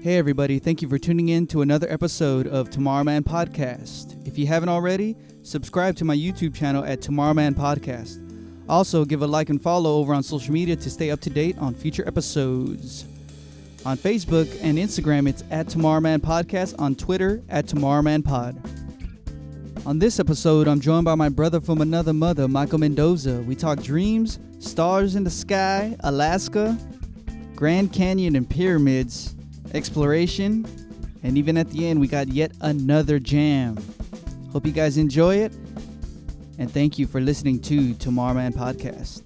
Hey everybody, thank you for tuning in to another episode of Tomorrowman Podcast. If you haven't already, subscribe to my YouTube channel at Tomorrowman Podcast. Also, give a like and follow over on social media to stay up to date on future episodes. On Facebook and Instagram, it's at Tomorrowman Podcast. On Twitter, at Tomorrowman Pod. On this episode, I'm joined by my brother from another mother, Michael Mendoza. We talk dreams, stars in the sky, Alaska, Grand Canyon and pyramids, exploration, and even at the end, we got yet another jam. Hope you guys enjoy it, and thank you for listening to Tomorrowman Podcast.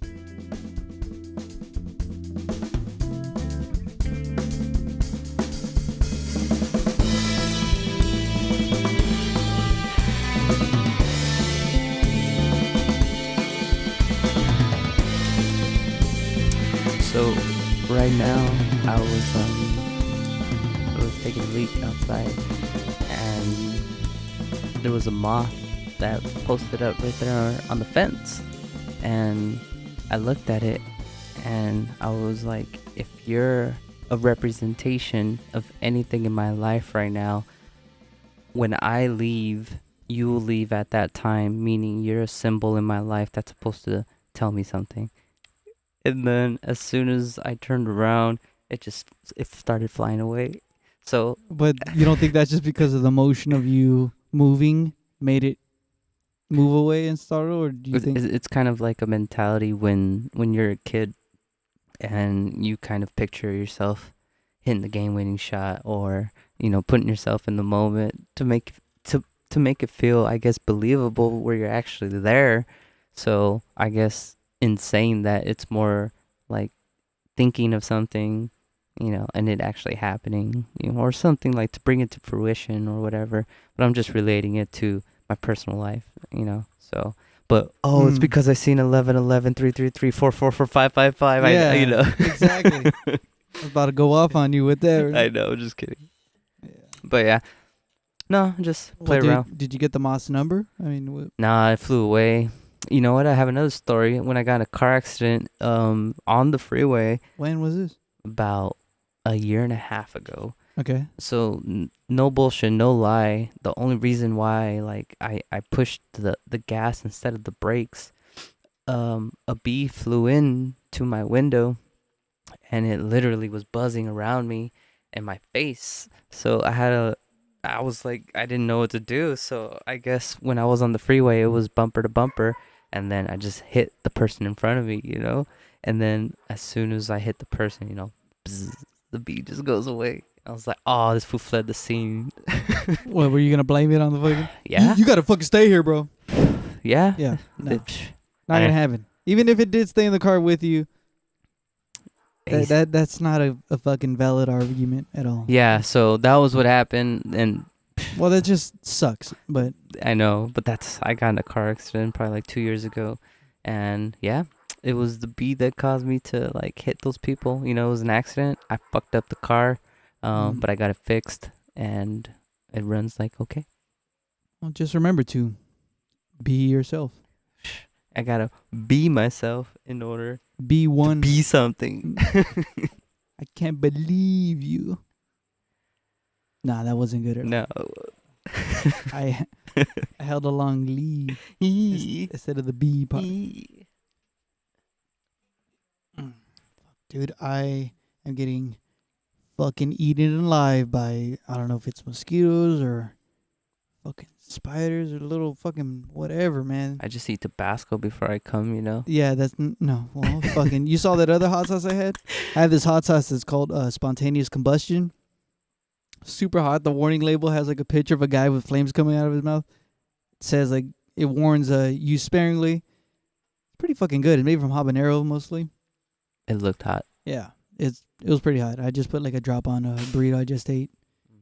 So right now I was taking a leak outside, and there was a moth that posted up right there on the fence, and I looked at it and I was like, if you're a representation of anything in my life right now, when I leave, you will leave at that time, meaning you're a symbol in my life that's supposed to tell me something. And then as soon as I turned around, it started flying away. So, But you don't think that's just because of the motion of you moving made it move away and startle, or do you think it's kind of like a mentality when you're a kid and you kind of picture yourself hitting the game-winning shot, or putting yourself in the moment to make it feel, I guess, believable where you're actually there. So I guess in saying that, it's more like thinking of something, and it actually happening, or something like to bring it to fruition or whatever. But I'm just relating it to my personal life, so. But it's because I seen 11 11 3 3 3 4 4 4 5 5 5. Yeah, exactly. I was about to go off on you with that. I know, just kidding. Yeah. But yeah, no, just play around. Did you get the moth's number? I mean, Nah, it flew away. You know what? I have another story. When I got in a car accident on the freeway. When was this? About a year and a half ago. Okay. So no bullshit, no lie. The only reason why, like, I pushed the gas instead of the brakes, a bee flew in to my window, and it literally was buzzing around me and my face. So I was like, I didn't know what to do. So I guess when I was on the freeway, it was bumper to bumper, and then I just hit the person in front of me, and then as soon as I hit the person, bzz, the bee just goes away. I was like, oh, this fool fled the scene. What, were you going to blame it on the fucking? Yeah. You got to fucking stay here, bro. Yeah? Yeah. No. Not going to happen. Even if it did stay in the car with you, that's not a fucking valid argument at all. Yeah, so that was what happened, and well, that just sucks, but I know, but I got in a car accident probably like 2 years ago, and yeah, it was the bee that caused me to like hit those people. It was an accident. I fucked up the car, but I got it fixed, and it runs like okay. Well, just remember to be yourself. I gotta be myself in order be one. To be something. I can't believe you. Nah, that wasn't good at all. No. I held a long lead instead of the B part. Dude, I am getting fucking eaten alive by, I don't know if it's mosquitoes or fucking spiders or little fucking whatever, man. I just eat Tabasco before I come, Yeah, that's, no. Well, fucking, you saw that other hot sauce I had? I have this hot sauce that's called spontaneous combustion. Super hot. The warning label has like a picture of a guy with flames coming out of his mouth. It says like, it warns use sparingly. It's pretty fucking good. It's made from habanero mostly. It looked hot. Yeah, it was pretty hot. I just put like a drop on a burrito I just ate.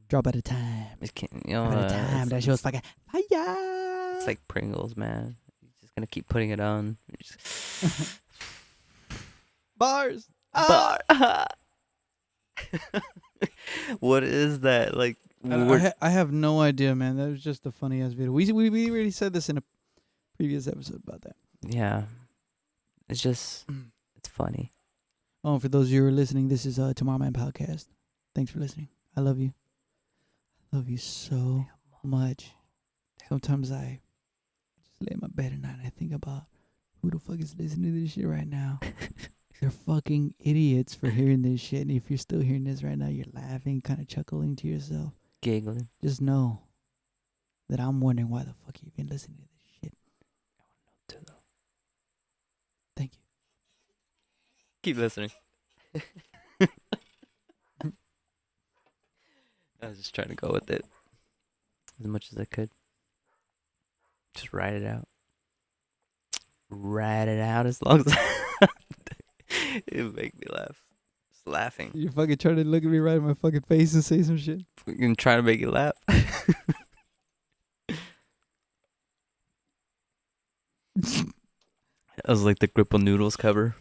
Drop at a time. At a time. That shit was fucking fire. It's like Pringles, man. You're just gonna keep putting it on. Bars. What is that? Like, I have no idea, man. That was just a funny ass video. We already said this in a previous episode about that. Yeah, it's just it's funny. Oh, for those of you who are listening, this is Tomorrowman Podcast. Thanks for listening. I love you. Love you so much. Sometimes I just lay in my bed at night and I think about who the fuck is listening to this shit right now. You're fucking idiots for hearing this shit. And if you're still hearing this right now, you're laughing, kind of chuckling to yourself. Giggling. Just know that I'm wondering why the fuck you've been listening to this shit. Thank you. Keep listening. I was just trying to go with it as much as I could. Just write it out. Write it out as long as it would make me laugh. Just laughing. You're fucking trying to look at me right in my fucking face and say some shit. Fucking trying to make you laugh. That was like the Gripple Noodles cover.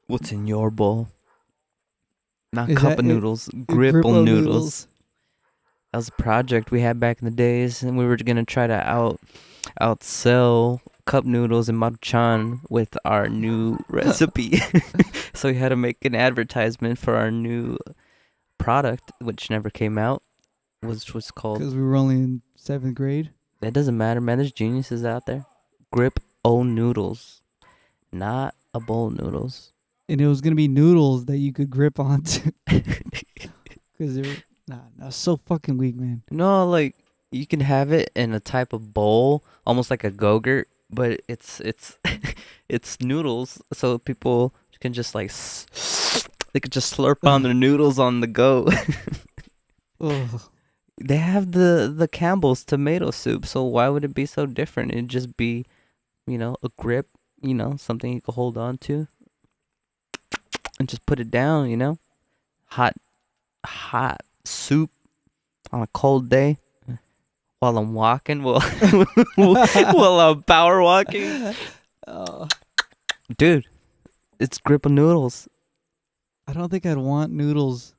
What's in your bowl? Not Is cup that of it? noodles, Gripple Gripple noodles. That was a project we had back in the days, and we were gonna try to outsell cup noodles and maruchan with our new recipe. So we had to make an advertisement for our new product, which never came out, which was called. Because we were only in 7th grade. That doesn't matter, man. There's geniuses out there. Grip O noodles, not a bowl of noodles. And it was going to be noodles that you could grip onto. Because they were... Nah, so fucking weak, man. No, like, you can have it in a type of bowl, almost like a Go-Gurt, but it's it's noodles, so people can just like they could just slurp on their noodles on the go. Ugh. They have the Campbell's tomato soup, so why would it be so different? It'd just be, a grip, something you could hold on to and just put it down, hot soup on a cold day while I'm walking, while I'm power walking. Oh. Dude, it's grip of noodles. I don't think I'd want noodles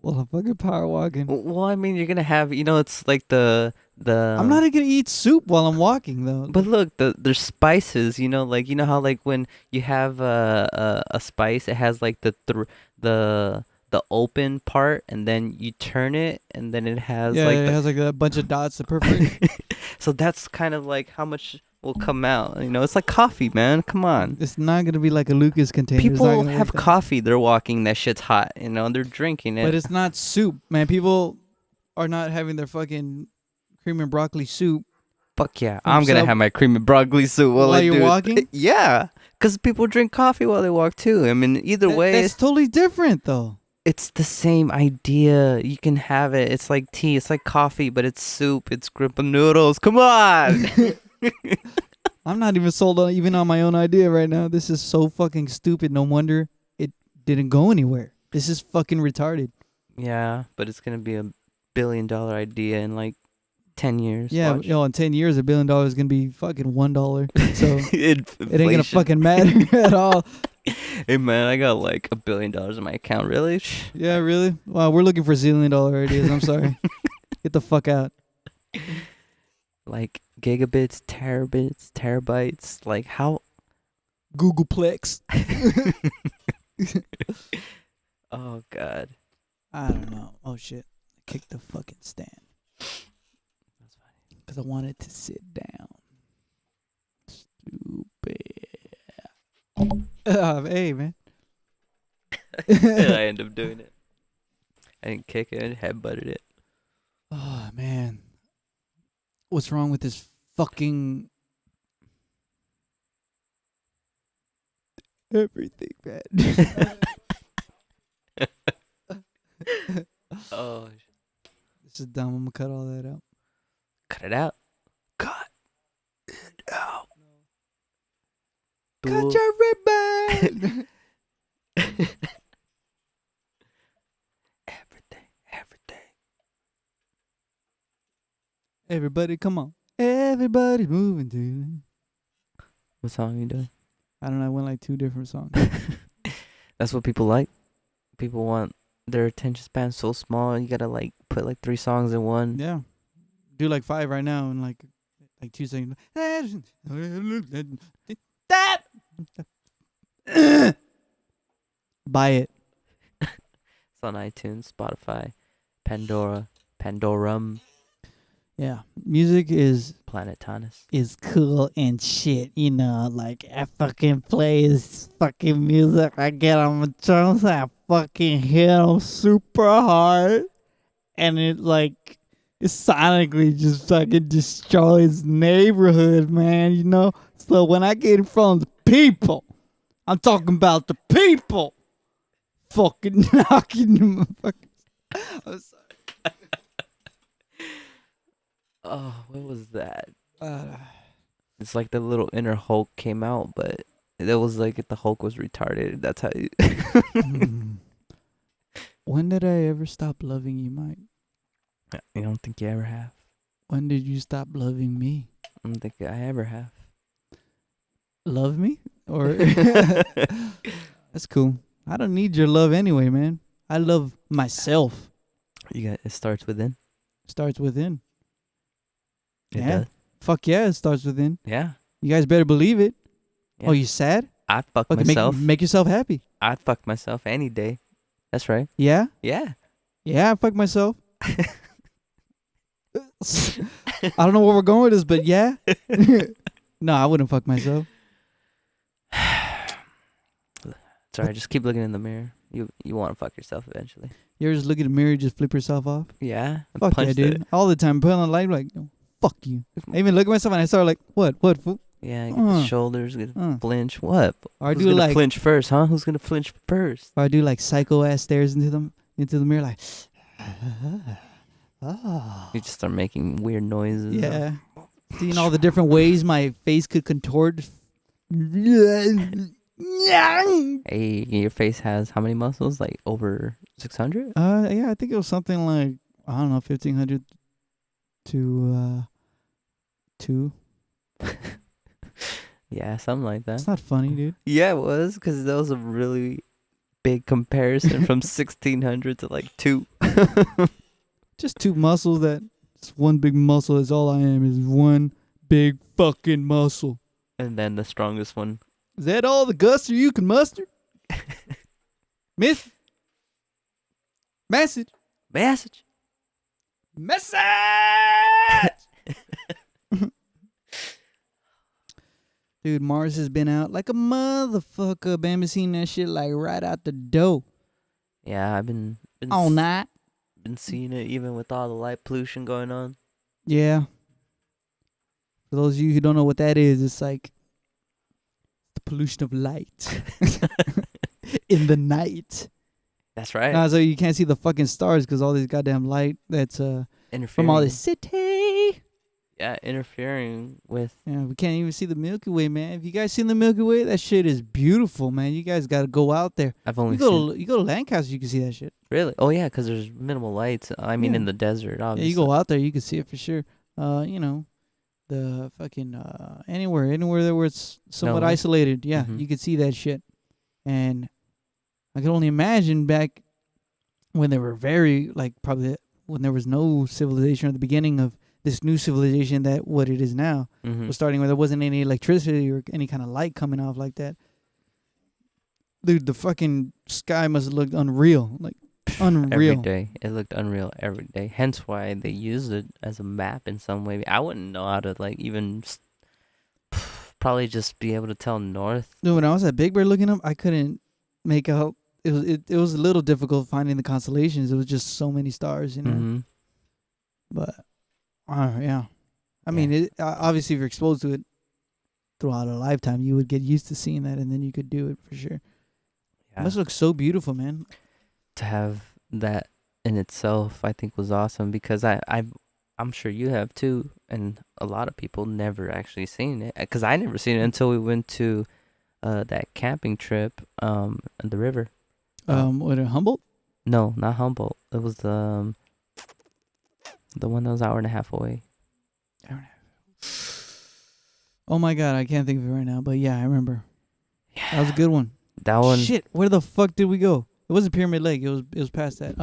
while I'm fucking power walking. Well, I mean, you're gonna have, it's like the. I'm not gonna eat soup while I'm walking though. But look, there's spices. Like how like when you have a spice, it has like the open part, and then you turn it, and then it has it has like a bunch of dots to perforate. So that's kind of like how much will come out. It's like coffee, man. Come on. It's not gonna be like a Lucas container. People have coffee. They're walking. That shit's hot. They're drinking it. But it's not soup, man. People are not having their fucking cream and broccoli soup. Fuck yeah. I'm going to have my cream and broccoli soup while you're walking? Yeah. Because people drink coffee while they walk too. I mean, either way. That's totally different though. It's the same idea. You can have it. It's like tea. It's like coffee, but it's soup. It's grip of noodles. Come on. I'm not even sold on even on my own idea right now. This is so fucking stupid. No wonder it didn't go anywhere. This is fucking retarded. Yeah, but it's going to be $1 billion idea in like 10 years. Yeah, Watch. in 10 years, $1 billion is going to be fucking $1. So it ain't going to fucking matter at all. Hey, man, I got like $1 billion in my account. Really? Yeah, really? Wow, we're looking for zillion-dollar ideas. I'm sorry. Get the fuck out. Like gigabits, terabits, terabytes. Like how? Googleplex. Oh, God. I don't know. Oh, shit. I kicked the fucking stand. That's funny. Because I wanted to sit down. Stupid. Hey, man. And I end up doing it. I didn't kick it. I headbutted it. Oh, man. What's wrong with this fucking... everything, man? Oh, this is dumb. I'm going to cut all that out. cut it out. Cut it out. Cut your ribbon. Everything. Everybody, come on. Everybody's moving to... What song are you doing? I don't know. I went like 2 different songs. That's what people like. People want their attention span so small. You gotta like put like 3 songs in one. Yeah. Do like 5 right now in like 2 seconds. Buy it. It's on iTunes, Spotify, Pandorum, Yeah, music Planetanus. is cool and shit. You know, like I fucking play this fucking music. I get on the drums. I fucking hit them super hard, and it like it sonically just fucking destroys neighborhood, man. You know. So when I get in front of the people, I'm talking about the people. Fucking knocking them. I'm sorry. Oh, what was that? Uh, It's like the little inner Hulk came out, but it was like if the Hulk was retarded. That's how you. When did I ever stop loving you, Mike? I don't think you ever have. When did you stop loving me? I don't think I ever have. Love me? Or that's cool. I don't need your love anyway, man. I love myself. It starts within. Starts within. It Yeah. does. Fuck yeah, it starts within. Yeah. You guys better believe it. Yeah. Oh, you sad? I'd fuck Okay, myself. make yourself happy. I'd fuck myself any day. That's right. Yeah? Yeah. Yeah, I fuck myself. I don't know where we're going with this, but yeah. No, I wouldn't fuck myself. Sorry, just keep looking in the mirror. You want to fuck yourself eventually. You ever just look at the mirror and just flip yourself off? Yeah. Fuck yeah, dude. All the time. Put on the light, like, no, fuck you. I even look at myself and I start like, what, fool? Yeah, get the shoulders, get flinch. What? Or Who's gonna flinch first, huh? Who's gonna flinch first? Or I do like psycho ass stares into the mirror, like, You just start making weird noises. yeah. Seeing all the different ways my face could contort. Hey, your face has how many muscles? Like over 600? Yeah, I think it was something like, I don't know, 1,500 to 2. Yeah, something like that. That's not funny, dude. Yeah, it was, because that was a really big comparison from 1,600 to like 2. Just 2 muscles it's one big muscle is all I am, is one big fucking muscle. And then the strongest one. Is that all the guster you can muster? Message. Message. Dude, Mars has been out like a motherfucker. Been seeing that shit like right out the door. Yeah, I've been all night. Been seeing it even with all the light pollution going on. Yeah. For those of you who don't know what that is, it's like the pollution of light in the night. That's right. So you can't see the fucking stars because all this goddamn light that's from all this city. Yeah, interfering with. Yeah, we can't even see the Milky Way, man. Have you guys seen the Milky Way? That shit is beautiful, man. You guys got to go out there. I've only you go to Lancaster, you can see that shit. Really? Oh yeah, because there's minimal lights. I mean, in the desert, obviously. Yeah, you go out there, you can see it for sure. You know, the fucking anywhere where it's somewhat isolated. Yeah, you could see that shit. And I can only imagine back when they were very probably when there was no civilization at the beginning of this new civilization that what it is now was starting where there wasn't any electricity or any kind of light coming off like that. Dude, the fucking sky must have looked unreal. Like, unreal. Every day. It looked unreal every day. Hence why they used it as a map in some way. I wouldn't know how to, even probably just be able to tell north. Dude, when I was at Big Bear looking up, I couldn't make out. It was a little difficult finding the constellations. It was just so many stars, you know. But, yeah. I mean, obviously, if you're exposed to it throughout a lifetime, you would get used to seeing that, and then you could do it for sure. Yeah. It must look so beautiful, man. To have that in itself, I think, was awesome because I'm sure you have too, and a lot of people never actually seen it because I never seen it until we went to that camping trip on the river. What, Humboldt? No, not Humboldt. It was the one that was an hour and a half away. Oh my god, I can't think of it right now, but yeah, I remember. Yeah. That was a good one. That one. Shit, where the fuck did we go? It wasn't Pyramid Lake. It was past that.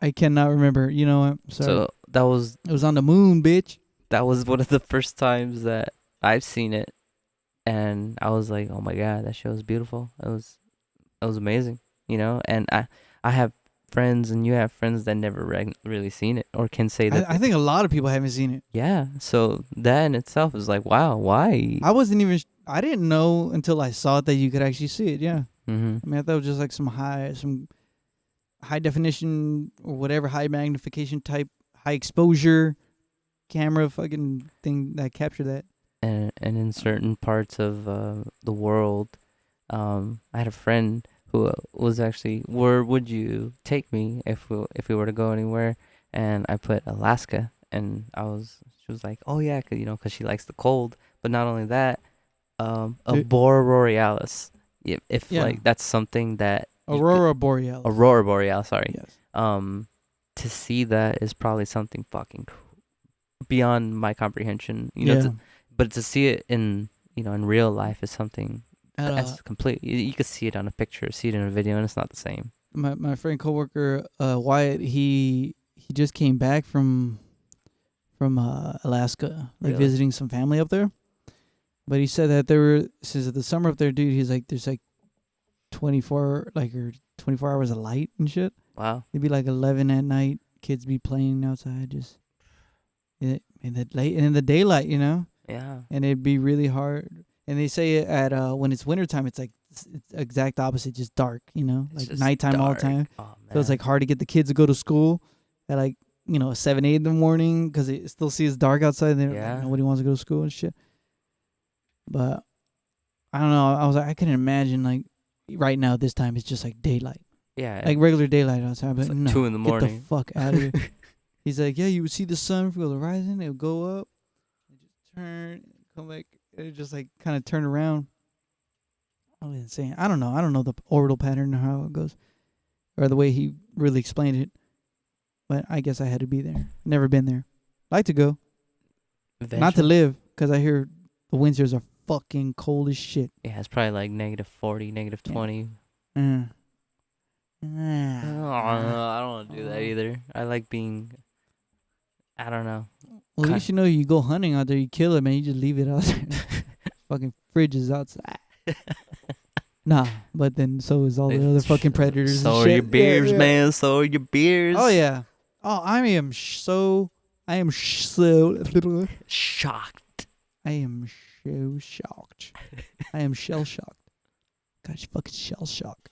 I cannot remember. You know what? Sorry. So it was on the moon, bitch. That was one of the first times that I've seen it. and I was like, oh my god, that shit was beautiful. It was amazing, you know. And I have friends, and you have friends that never really seen it or can say that. I think a lot of people haven't seen it. Yeah, so that in itself is like, wow, why? I didn't know until I saw it that you could actually see it. Yeah. Mm-hmm. I mean, I thought it was just like some high definition or whatever, high magnification type, high exposure camera fucking thing that captured that. And in certain parts of the world, I had a friend who was actually, where would you take me if we were to go anywhere? And I put Alaska, and she was like, oh yeah, cause, you know, cause she likes the cold. But not only that, Aurora Borealis. If Yeah. like that's something that Aurora Borealis. Aurora Borealis, sorry. Yes. To see that is probably something fucking beyond my comprehension. You know, Yeah. but to see it in, you know, in real life is something At, that's complete. You could see it on a picture, see it in a video, and it's not the same. my friend coworker Wyatt, he just came back from Alaska, like Really? visiting some family up there. But he said that since the summer up there, dude, he's like, there's like 24 hours of light and shit. Wow. It'd be like 11 at night. Kids be playing outside, just in the daylight, you know. Yeah. And it'd be really hard. And they say at when it's wintertime, it's like it's exact opposite, just dark, you know, It's like just nighttime all the dark. time. Oh, man. So it's like hard to get the kids to go to school at like 7, 8 in the morning because it still sees dark outside. And Yeah. like, nobody wants to go to school and shit. But I don't know. I was like, I couldn't imagine like right now this time it's just like daylight, yeah. like regular daylight outside. But It's like no, 2 in the get morning. the fuck out of here. He's like, yeah, you would see the sun from the horizon. It would go up, it just turn, come back. It just like kind of turn around. I was insane. I don't know the orbital pattern or how it goes, or the way he really explained it. But I guess I had to be there. Never been there. Like to go, not to live, because I hear the winters are fucking cold as shit. Yeah, it's probably like -40, -20. Mm. I don't want to do that either. I like being, I don't know. Well, at least you know you go hunting out there, you kill it, man. You just leave it out there. Fucking fridge is outside. Nah, but then so is all the other fucking predators. So and are shit. your beers, Yeah. man. So are your beers. Oh yeah. Oh, I am so Shocked. I am so shocked. I am shell shocked. Gosh, fucking shell shocked.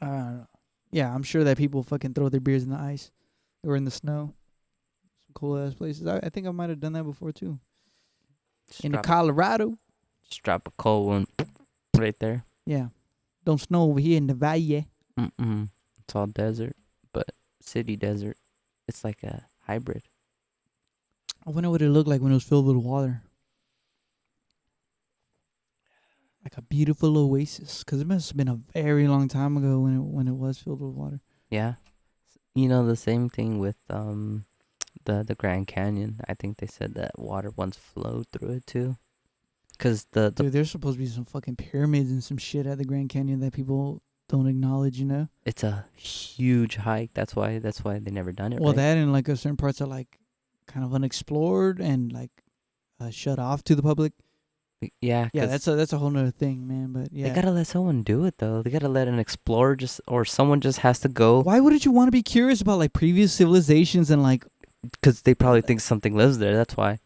Yeah, I'm sure that people fucking throw their beers in the ice or in the snow. Some cool ass places. I think I might have done that before too. In Colorado. Just drop a cold one right there. Yeah. Don't snow over here in the valley. It's all desert, but city desert. It's like a hybrid. I wonder what it looked like when it was filled with water. Like a beautiful oasis. Because it must have been a very long time ago when it was filled with water. Yeah. You know, the same thing with the Grand Canyon. I think they said that water once flowed through it too. Because the Dude, there's supposed to be some fucking pyramids and some shit at the Grand Canyon that people don't acknowledge, you know? it's a huge hike. That's why they never done it. Well, right? that and like certain parts are like kind of unexplored and like shut off to the public. Yeah. Yeah, 'cause that's a whole nother thing, man. But yeah, they gotta let someone do it though. They gotta let an explorer or someone just has to go. why wouldn't you want to be curious about like previous civilizations and like? Because they probably think something lives there. That's why.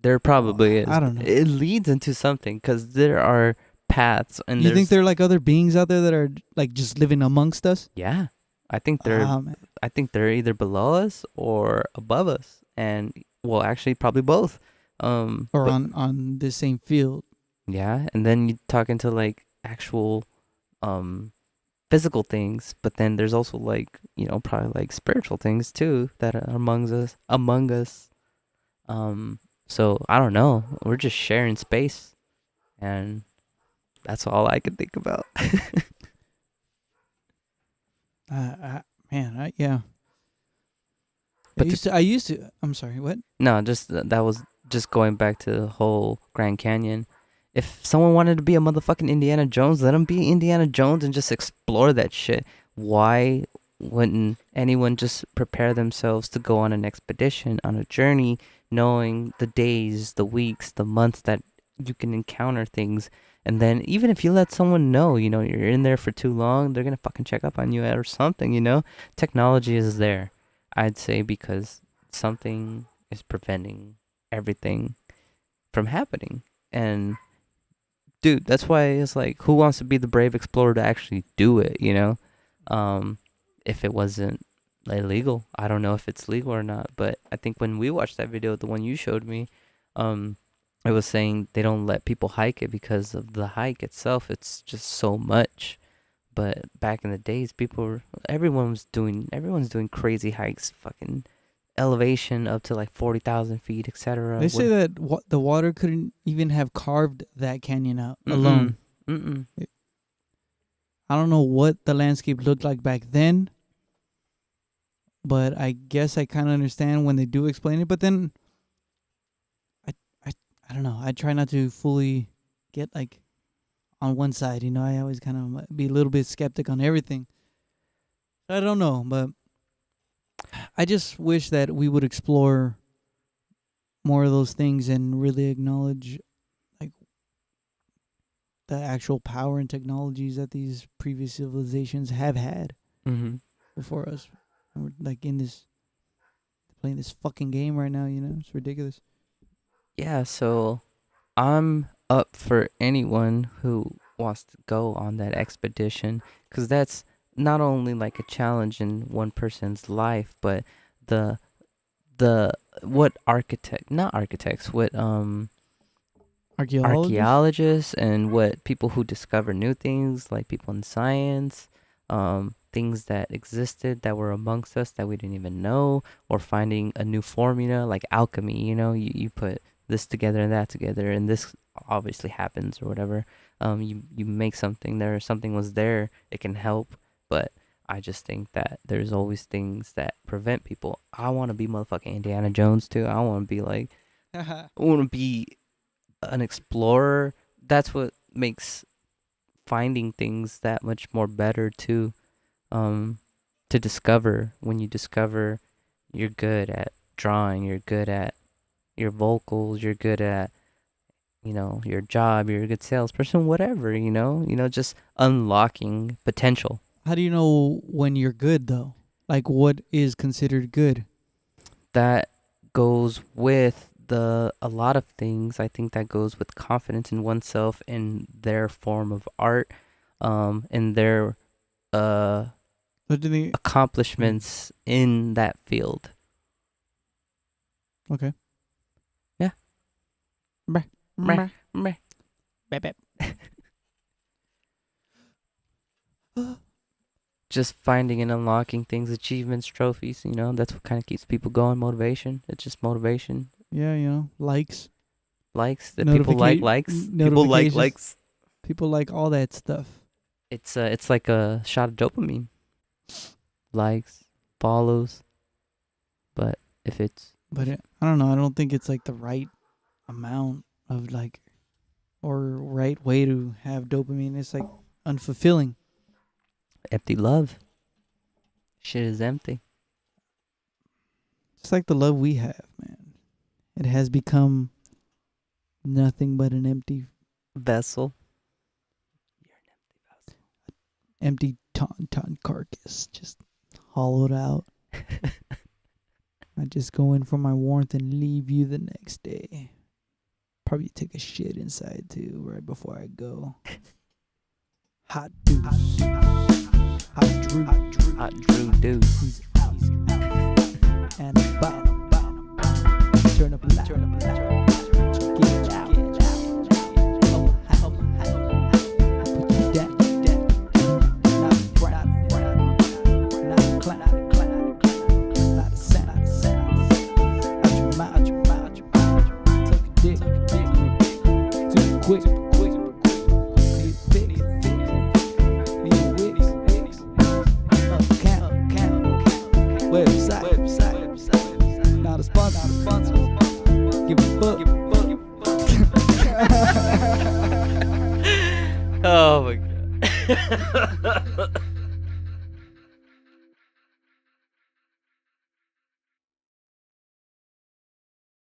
There probably is. I don't know. It leads into something because there are paths and You think there are like other beings out there that are like just living amongst us? Yeah, I think they're. Man. I think they're either below us or above us, and well, actually, probably both. Or but- on the same field. Yeah, and then you talk into like actual, physical things, but then there's also like probably like spiritual things too that are among us. So I don't know. We're just sharing space, and that's all I can think about. Yeah. But I used to. I'm sorry. What? No, just that was just going back to the whole Grand Canyon. If someone wanted to be a motherfucking Indiana Jones, let them be Indiana Jones and just explore that shit. Why wouldn't anyone just prepare themselves to go on an expedition, on a journey, knowing the days, the weeks, the months that you can encounter things. And then even if you let someone know, you're in there for too long, they're going to fucking check up on you or something. Technology is there, I'd say, because something is preventing everything from happening. And dude, that's why it's like, who wants to be the brave explorer to actually do it, if it wasn't illegal. I don't know if it's legal or not, but I think when we watched that video, the one you showed me, it was saying they don't let people hike it because of the hike itself. It's just so much. But back in the days, everyone's doing crazy hikes, fucking elevation up to like 40,000 feet, etc. They say that the water couldn't even have carved that canyon out alone. I don't know what the landscape looked like back then, but I guess I kind of understand when they do explain it. But then, I don't know. I try not to fully get like on one side. I always kind of be a little bit skeptic on everything. I don't know, but I just wish that we would explore more of those things and really acknowledge like the actual power and technologies that these previous civilizations have had before us. And we're like playing this fucking game right now, It's ridiculous. Yeah, so I'm up for anyone who wants to go on that expedition, because that's not only like a challenge in one person's life, but what archaeologists and what people who discover new things, like people in science, things that existed that were amongst us that we didn't even know, or finding a new formula like alchemy. You put this together and that together, and this obviously happens or whatever. You make something there, something was there, it can help. But I just think that there's always things that prevent people. I want to be motherfucking Indiana Jones too. I want to be like, I want to be an explorer. That's what makes finding things that much more better too. To discover. When you discover, you're good at drawing, you're good at your vocals, you're good at your job, you're a good salesperson, whatever, just unlocking potential. How do you know when you're good though? Like, what is considered good? That goes with a lot of things. I think that goes with confidence in oneself, in their form of art, in their accomplishments in that field. Okay. Yeah. Meh. Just finding and unlocking things, achievements, trophies, that's what kind of keeps people going. Motivation. It's just motivation. Yeah, likes. That people like likes. People like likes. People like all that stuff. It's like a shot of dopamine. Likes, follows. But if it's... But I don't know. I don't think it's like the right amount of like, or right way to have dopamine. It's like unfulfilling. Empty love. Shit is empty. It's like the love we have, man. It has become nothing but an empty vessel. You're an empty vessel. Empty tauntaun carcass, just hollowed out. I just go in for my warmth and leave you the next day. Probably take a shit inside too, right before I go. Hot deuce. Hot Drew deuce. He's out. And about. Turn up a light. Get it out. Oh, put you down. Not brown. Not clown. Not a sound. Out your mouth. Take a dick. Too quick. Website. Not a sponsor. Give a fuck. Oh my god.